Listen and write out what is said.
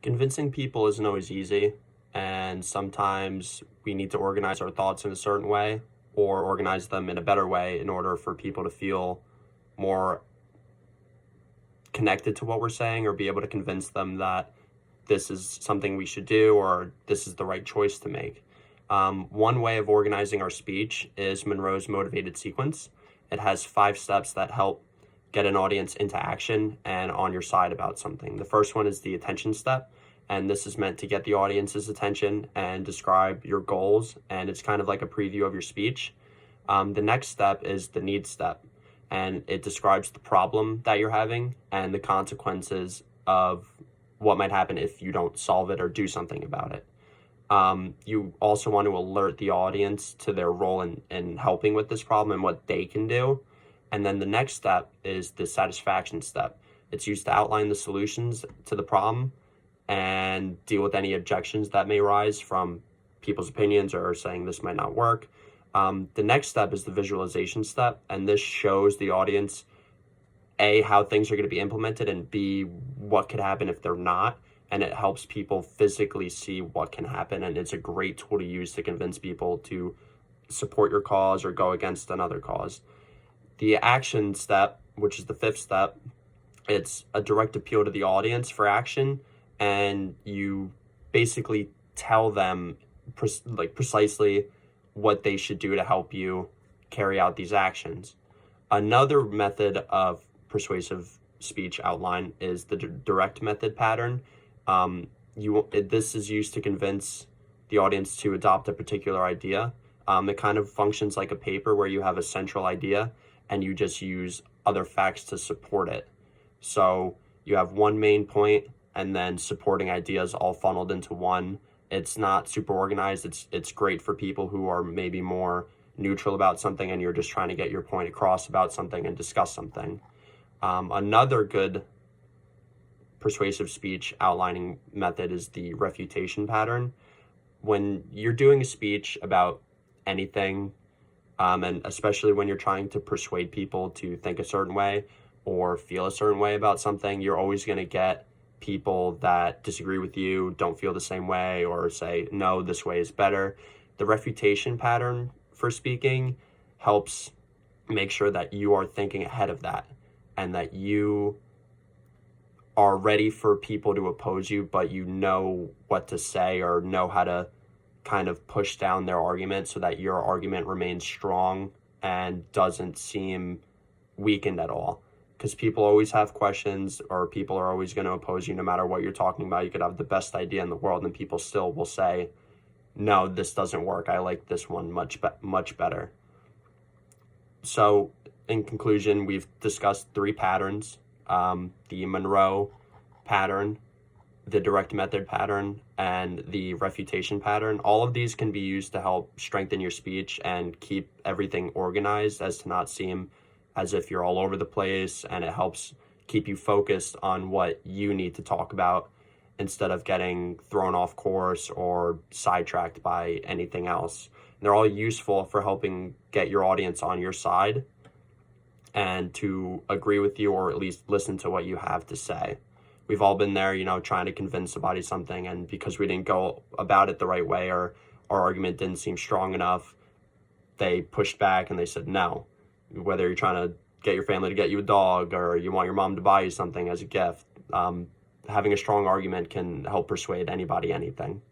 Convincing people isn't always easy, and sometimes we need to organize our thoughts in a certain way or organize them in a better way in order for people to feel more connected to what we're saying or be able to convince them that this is something we should do or this is the right choice to make. One way of organizing our speech is Monroe's motivated sequence. It has 5 steps that help get an audience into action and on your side about something. The first one is the attention step, and this is meant to get the audience's attention and describe your goals, and it's kind of like a preview of your speech. The next step is the need step, and it describes the problem that you're having and the consequences of what might happen if you don't solve it or do something about it. You also want to alert the audience to their role in helping with this problem and what they can do. And then the next step is the satisfaction step. It's used to outline the solutions to the problem and deal with any objections that may rise from people's opinions or saying this might not work. The next step is the visualization step, and this shows the audience A, how things are going to be implemented, and B, what could happen if they're not. And it helps people physically see what can happen, and it's a great tool to use to convince people to support your cause or go against another cause. The action step, which is the 5th step, it's a direct appeal to the audience for action, and you basically tell them precisely what they should do to help you carry out these actions. Another method of persuasive speech outline is the direct method pattern. This is used to convince the audience to adopt a particular idea. It kind of functions like a paper where you have a central idea and you just use other facts to support it. So you have one main point and then supporting ideas all funneled into one. It's not super organized. It's great for people who are maybe more neutral about something and you're just trying to get your point across about something and discuss something. Another good persuasive speech outlining method is the refutation pattern. When you're doing a speech about anything, and especially when you're trying to persuade people to think a certain way or feel a certain way about something, you're always going to get people that disagree with you, don't feel the same way, or say, no, this way is better. The refutation pattern for speaking helps make sure that you are thinking ahead of that and that you are ready for people to oppose you, but you know what to say or know how to kind of push down their argument so that your argument remains strong and doesn't seem weakened at all. Because people always have questions, or people are always going to oppose you no matter what you're talking about. You could have the best idea in the world and people still will say, no, this doesn't work. I like this one much better. So in conclusion, we've discussed 3 patterns, the Monroe pattern, the direct method pattern, and the refutation pattern. All of these can be used to help strengthen your speech and keep everything organized as to not seem as if you're all over the place, and it helps keep you focused on what you need to talk about instead of getting thrown off course or sidetracked by anything else. And they're all useful for helping get your audience on your side and to agree with you or at least listen to what you have to say. We've all been there, trying to convince somebody something, and because we didn't go about it the right way or our argument didn't seem strong enough, they pushed back and they said no. Whether you're trying to get your family to get you a dog or you want your mom to buy you something as a gift, having a strong argument can help persuade anybody anything.